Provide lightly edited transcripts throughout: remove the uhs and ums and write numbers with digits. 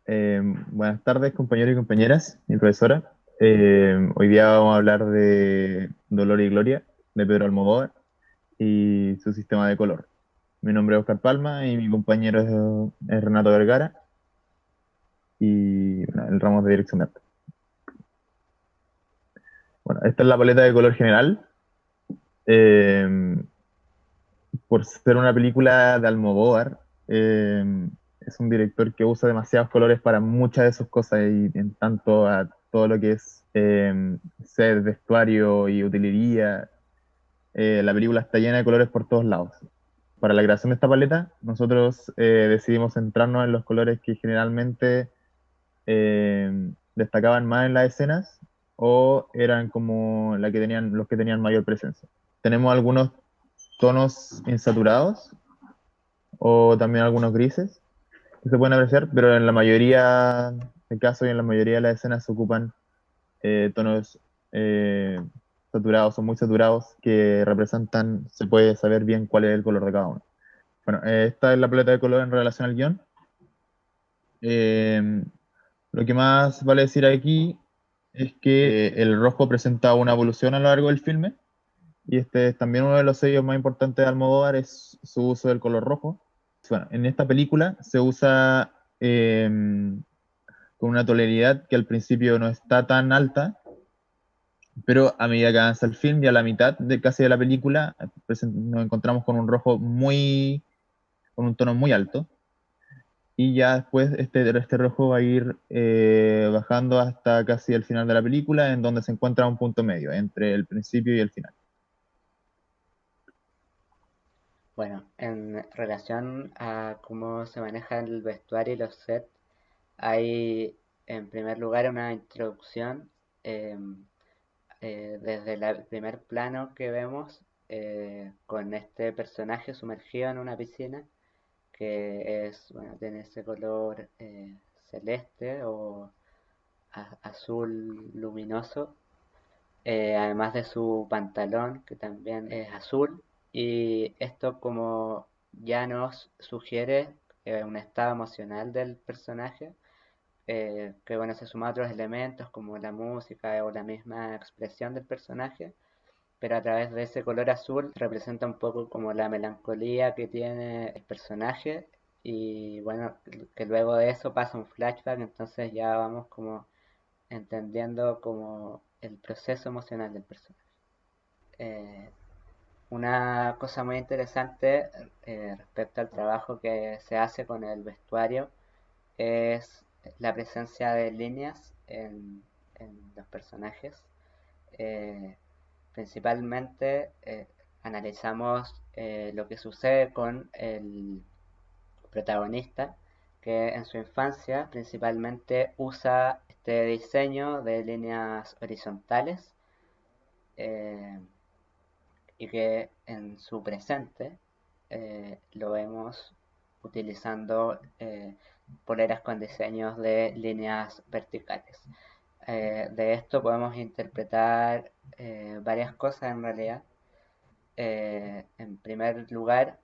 Buenas tardes, compañeros y compañeras, mi profesora. Hoy día vamos a hablar de Dolor y Gloria, de Pedro Almodóvar y su sistema de color. Mi nombre es Oscar Palma y mi compañero es Renato Vergara y bueno, el ramo de dirección de arte. Bueno, esta es la paleta de color general. Eh, por ser una película de Almodóvar, es un director que usa demasiados colores para muchas de sus cosas y en tanto a todo lo que es set, vestuario y utilería. La película está llena de colores por todos lados. Para la creación de esta paleta, nosotros decidimos centrarnos en los colores que generalmente destacaban más en las escenas o eran como los que tenían mayor presencia. Tenemos algunos tonos insaturados o también algunos grises que se pueden apreciar, pero en la mayoría de casos y en la mayoría de las escenas se ocupan tonos eh, saturados o muy saturados que representan, se puede saber bien cuál es el color de cada uno. Bueno, esta es la paleta de color en relación al guión. Eh, lo que más vale decir aquí es que el rojo presenta una evolución a lo largo del filme y este es también uno de los sellos más importantes de Almodóvar es su uso del color rojo. Bueno, en esta película se usa con una tonalidad que al principio no está tan alta, pero a medida que avanza el film y a la mitad de casi de la película nos encontramos con un rojo con un tono muy alto y ya después este rojo va a ir bajando hasta casi el final de la película en donde se encuentra un punto medio entre el principio y el final. Bueno, en relación a cómo se maneja el vestuario y los sets, hay en primer lugar una introducción desde el primer plano que vemos con este personaje sumergido en una piscina que bueno, tiene ese color celeste o azul luminoso, además de su pantalón que también es azul, y esto como ya nos sugiere un estado emocional del personaje, que bueno, se suma a otros elementos como la música o la misma expresión del personaje, pero a través de ese color azul representa un poco como la melancolía que tiene el personaje y bueno, que luego de eso pasa un flashback, entonces ya vamos como entendiendo como el proceso emocional del personaje. Eh, una cosa muy interesante respecto al trabajo que se hace con el vestuario es la presencia de líneas en los personajes. Eh, Principalmente analizamos lo que sucede con el protagonista, que en su infancia principalmente usa este diseño de líneas horizontales eh, y que en su presente lo vemos utilizando poleras con diseños de líneas verticales. De esto podemos interpretar varias cosas en realidad. En primer lugar,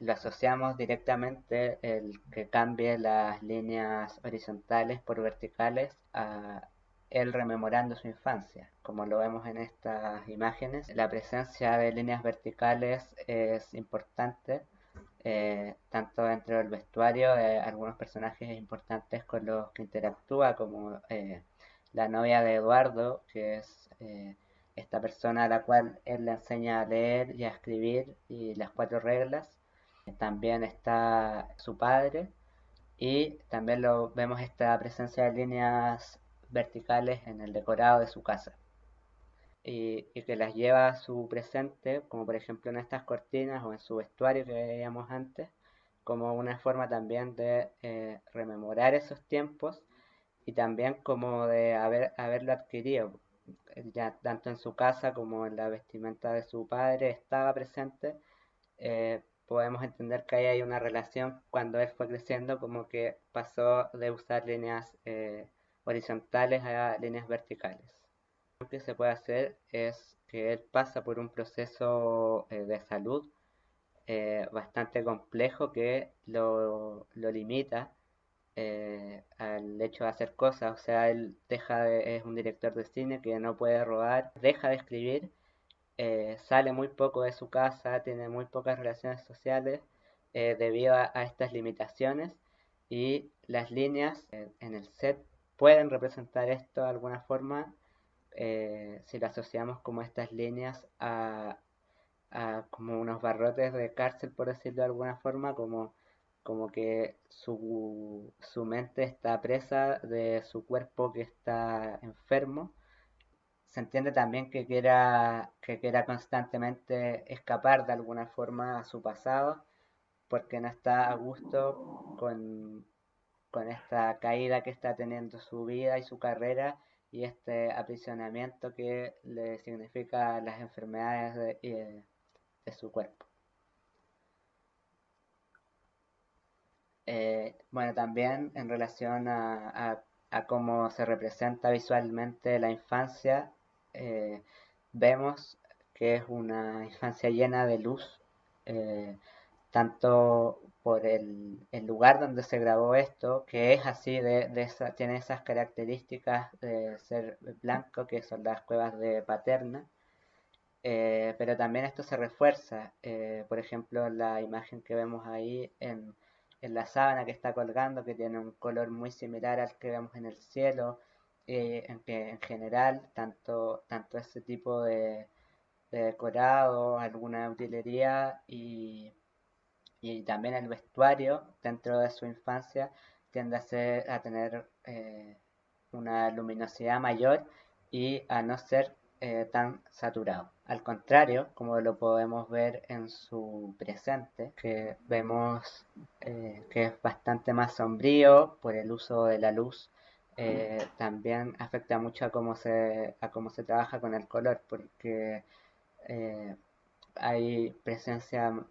lo asociamos directamente el que cambie las líneas horizontales por verticales a él rememorando su infancia. Como lo vemos en estas imágenes, la presencia de líneas verticales es importante, tanto dentro del vestuario de algunos personajes importantes con los que interactúa, como la novia de Eduardo, que es esta persona a la cual él le enseña a leer y a escribir y las cuatro reglas. También está su padre y también lo vemos esta presencia de líneas verticales en el decorado de su casa y que las lleva a su presente, como por ejemplo en estas cortinas o en su vestuario que veíamos antes, como una forma también de rememorar esos tiempos y también como de haberlo adquirido. Ya tanto en su casa como en la vestimenta de su padre estaba presente. Podemos entender que ahí hay una relación cuando él fue creciendo, como que pasó de usar líneas horizontales a líneas verticales. Lo que se puede hacer es que él pasa por un proceso de salud bastante complejo que lo limita al hecho de hacer cosas. O sea, él es un director de cine que no puede rodar, deja de escribir, sale muy poco de su casa, tiene muy pocas relaciones sociales debido a estas limitaciones, y las líneas en el set pueden representar esto de alguna forma, si lo asociamos como estas líneas a como unos barrotes de cárcel, por decirlo de alguna forma, como que su mente está presa de su cuerpo que está enfermo. Se entiende también que quiera constantemente escapar de alguna forma a su pasado, porque no está a gusto con esta caída que está teniendo su vida y su carrera, y este aprisionamiento que le significa las enfermedades de su cuerpo. Bueno, también en relación a cómo se representa visualmente la infancia, eh, vemos que es una infancia llena de luz, eh, tanto por el lugar donde se grabó esto, que es así, tiene esas características de ser blanco, que son las cuevas de Paterna, pero también esto se refuerza, por ejemplo, la imagen que vemos ahí en la sábana que está colgando, que tiene un color muy similar al que vemos en el cielo, en que en general tanto ese tipo de decorado, alguna utilería y también el vestuario dentro de su infancia tiende a tener una luminosidad mayor y a no ser tan saturado. Al contrario, como lo podemos ver en su presente, que vemos que es bastante más sombrío por el uso de la luz, también afecta mucho a cómo se trabaja con el color, porque eh, hay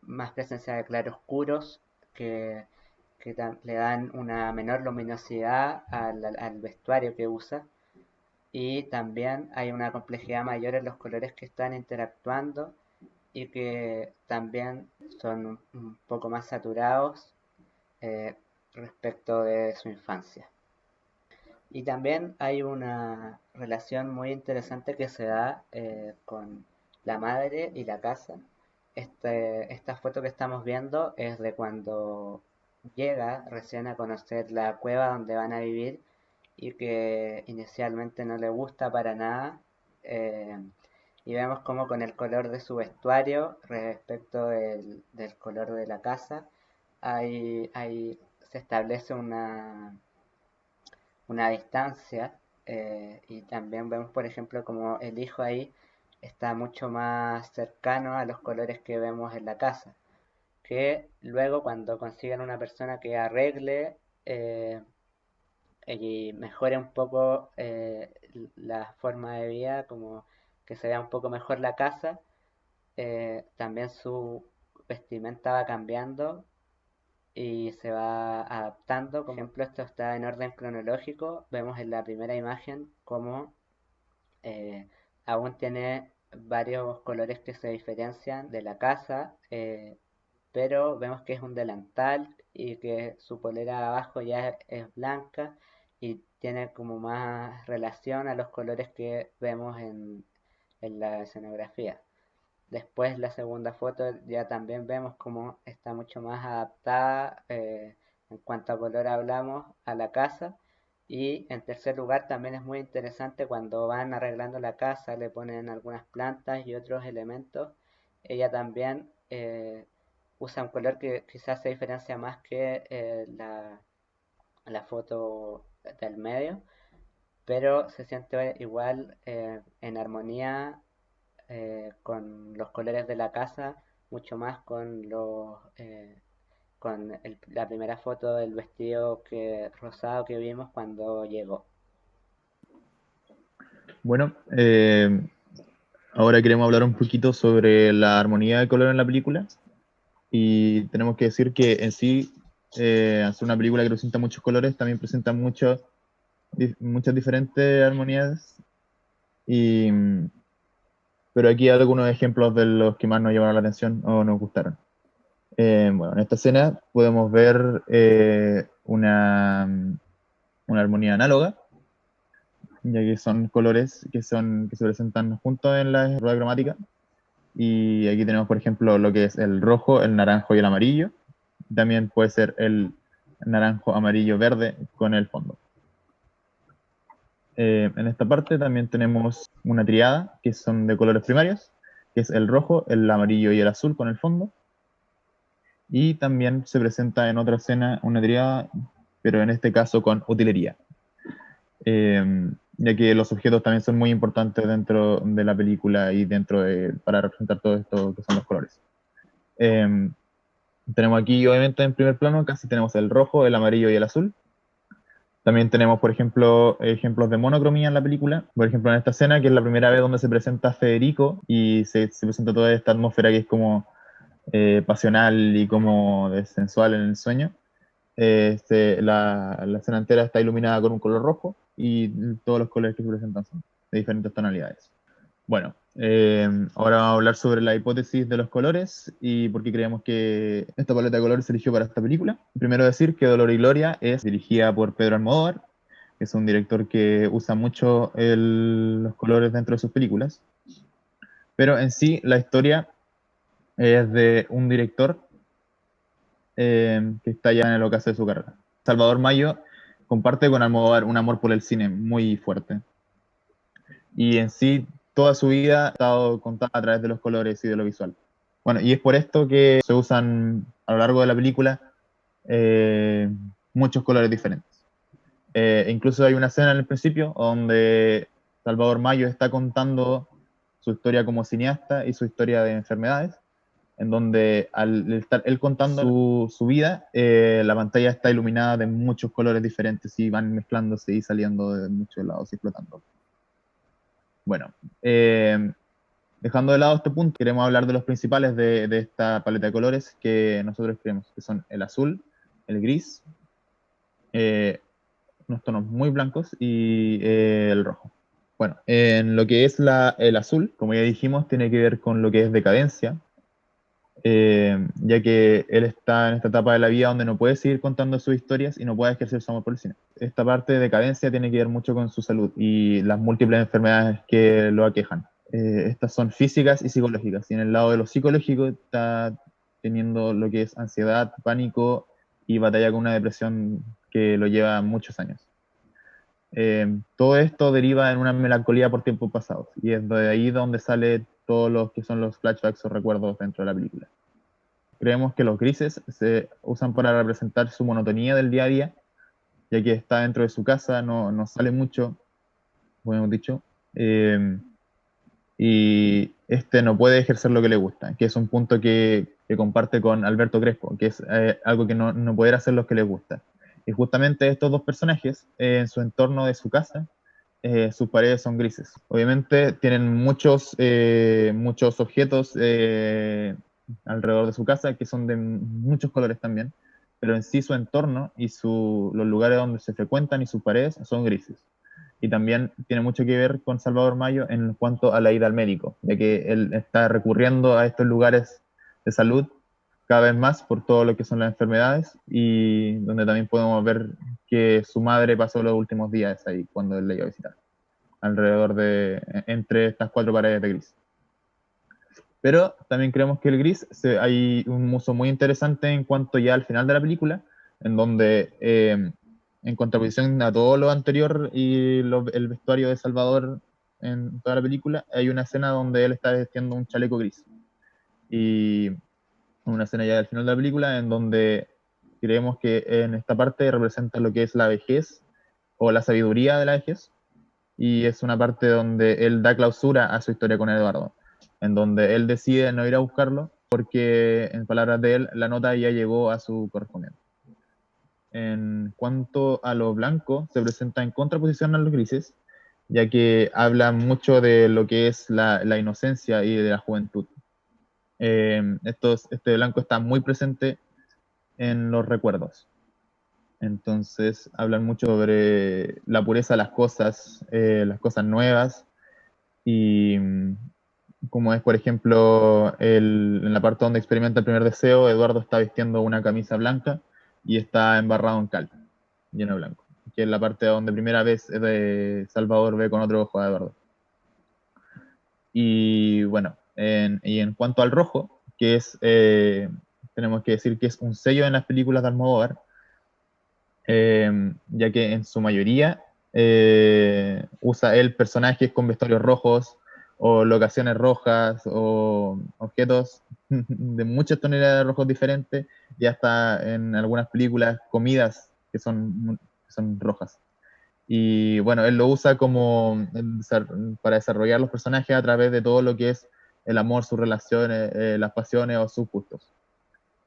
más presencia de claroscuros que, le dan una menor luminosidad al vestuario que usa, y también hay una complejidad mayor en los colores que están interactuando y que también son un poco más saturados eh, respecto de su infancia. Y también hay una relación muy interesante que se da con la madre y la casa. Esta foto que estamos viendo es de cuando llega recién a conocer la cueva donde van a vivir y que inicialmente no le gusta para nada. eh, y vemos como con el color de su vestuario respecto del color de la casa, se establece una distancia, y también vemos, por ejemplo, como el hijo ahí está mucho más cercano a los colores que vemos en la casa, que luego cuando consiguen una persona que arregle y mejore un poco la forma de vida, como que se vea un poco mejor la casa, también su vestimenta va cambiando y se va adaptando. Por ejemplo, esto está en orden cronológico. Vemos en la primera imagen cómo eh, aún tiene varios colores que se diferencian de la casa, pero vemos que es un delantal y que su polera abajo ya es blanca y tiene como más relación a los colores que vemos en la escenografía. Después la segunda foto ya también vemos cómo está mucho más adaptada, en cuanto a color hablamos, a la casa. Y en tercer lugar también es muy interesante cuando van arreglando la casa, le ponen algunas plantas y otros elementos. Ella también usa un color que quizás se diferencia más que la foto del medio, pero se siente igual en armonía con los colores de la casa, mucho más con la primera foto del vestido rosado que vimos cuando llegó. Bueno, ahora queremos hablar un poquito sobre la armonía de color en la película. Y tenemos que decir que en sí, hacer una película que presenta muchos colores también presenta muchas diferentes armonías. Y, pero aquí hay algunos ejemplos de los que más nos llamaron la atención o nos gustaron. Bueno, en esta escena podemos ver armonía análoga, ya que son colores que se presentan juntos en la rueda cromática. Y aquí tenemos, por ejemplo, lo que es el rojo, el naranjo y el amarillo. También puede ser el naranjo, amarillo, verde con el fondo. En esta parte también tenemos una triada que son de colores primarios, que es el rojo, el amarillo y el azul con el fondo. Y también se presenta en otra escena una triada, pero en este caso con utilería. Ya que los objetos también son muy importantes dentro de la película y para representar todo esto que son los colores. Tenemos aquí, obviamente, en primer plano, casi tenemos el rojo, el amarillo y el azul. También tenemos, por ejemplo, ejemplos de monocromía en la película. Por ejemplo, en esta escena, que es la primera vez donde se presenta Federico y se presenta toda esta atmósfera que es como pasional y como sensual en el sueño. La escena entera está iluminada con un color rojo y todos los colores que se presentan son de diferentes tonalidades. Bueno, ahora vamos a hablar sobre la hipótesis de los colores y por qué creemos que esta paleta de colores se eligió para esta película. Primero decir que Dolor y Gloria es dirigida por Pedro Almodóvar, que es un director que usa mucho los colores dentro de sus películas. Pero en sí, la historia es de un director que está ya en el ocaso de su carrera. Salvador Mayo comparte con Almodóvar un amor por el cine muy fuerte. Y en sí, toda su vida ha estado contada a través de los colores y de lo visual. Bueno, y es por esto que se usan a lo largo de la película eh, muchos colores diferentes. Incluso hay una escena en el principio donde Salvador Mayo está contando su historia como cineasta y su historia de enfermedades, en donde al estar él contando su vida, la pantalla está iluminada de muchos colores diferentes y van mezclándose y saliendo de muchos lados y flotando. Bueno, dejando de lado este punto, queremos hablar de los principales de esta paleta de colores que nosotros creemos, que son el azul, el gris, unos tonos muy blancos y el rojo. Bueno, en lo que es el azul, como ya dijimos, tiene que ver con lo que es decadencia, ya que él está en esta etapa de la vida donde no puede seguir contando sus historias y no puede ejercer su amor por el cine. Esta parte de decadencia tiene que ver mucho con su salud y las múltiples enfermedades que lo aquejan. Estas son físicas y psicológicas, y en el lado de lo psicológico está teniendo lo que es ansiedad, pánico y batalla con una depresión que lo lleva muchos años. Todo esto deriva en una melancolía por tiempos pasados, y es de ahí donde sale todos los que son los flashbacks o recuerdos dentro de la película. Creemos que los grises se usan para representar su monotonía del día a día, ya que está dentro de su casa, no sale mucho, como hemos dicho, y no puede ejercer lo que le gusta, que es un punto que comparte con Alberto Crespo, que es algo que no poder hacer lo que les gusta. Y justamente estos dos personajes, en su entorno de su casa, sus paredes son grises. Obviamente tienen muchos objetos alrededor de su casa que son de muchos colores también, pero en sí su entorno y los lugares donde se frecuentan y sus paredes son grises. Y también tiene mucho que ver con Salvador Mayo en cuanto a la ida al médico, ya que él está recurriendo a estos lugares de salud cada vez más por todo lo que son las enfermedades, y donde también podemos ver que su madre pasó los últimos días ahí cuando él le iba a visitar, entre estas cuatro paredes de gris. Pero también creemos que el gris, hay un uso muy interesante en cuanto ya al final de la película, en donde en contraposición a todo lo anterior y el vestuario de Salvador en toda la película, hay una escena donde él está vistiendo un chaleco gris. Y una escena ya al final de la película en donde creemos que en esta parte representa lo que es la vejez o la sabiduría de la vejez, y es una parte donde él da clausura a su historia con Eduardo, en donde él decide no ir a buscarlo porque, en palabras de él, la nota ya llegó a su correspondiente. En cuanto a lo blanco, se presenta en contraposición a los grises, ya que habla mucho de lo que es la inocencia y de la juventud. Este blanco está muy presente en los recuerdos. Entonces hablan mucho sobre la pureza de las cosas nuevas, y como es, por ejemplo, en la parte donde experimenta el primer deseo, Eduardo está vistiendo una camisa blanca y está embarrado en cal, lleno de blanco. que es la parte donde primera vez Salvador ve con otro ojo a Eduardo. Y bueno, y en cuanto al rojo, que es, tenemos que decir que es un sello en las películas de Almodóvar, ya que en su mayoría usa él personajes con vestuarios rojos o locaciones rojas o objetos de muchas tonalidades de rojos diferentes y hasta en algunas películas comidas que son rojas. Y bueno, él lo usa como para desarrollar los personajes a través de todo lo que es el amor, sus relaciones, las pasiones o sus gustos.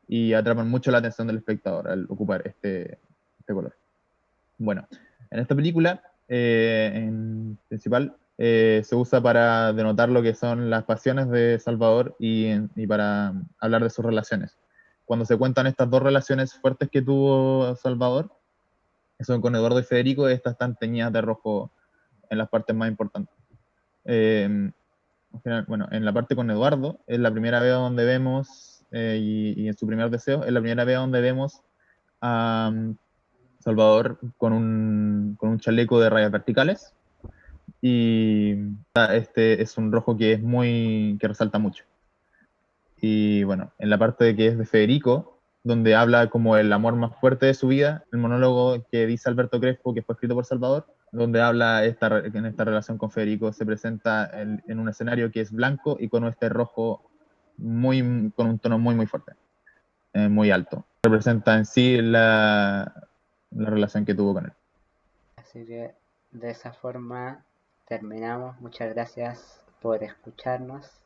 Y atrapan mucho la atención del espectador al ocupar este color. Bueno, en esta película, en principal, se usa para denotar lo que son las pasiones de Salvador y para hablar de sus relaciones. Cuando se cuentan estas dos relaciones fuertes que tuvo Salvador, que son con Eduardo y Federico, estas están teñidas de rojo en las partes más importantes. Al final, bueno, en la parte con Eduardo, es la primera vez donde vemos, y en su primer deseo, es la primera vez donde vemos a Salvador con un chaleco de rayas verticales y este es un rojo que es que resalta mucho. Y bueno, en la parte de que es de Federico, donde habla como el amor más fuerte de su vida, el monólogo que dice Alberto Crespo, que fue escrito por Salvador, donde habla en esta relación con Federico, se presenta en un escenario que es blanco y con este rojo con un tono muy fuerte, muy alto. Representa en sí la relación que tuvo con él. Así que de esa forma terminamos. Muchas gracias por escucharnos.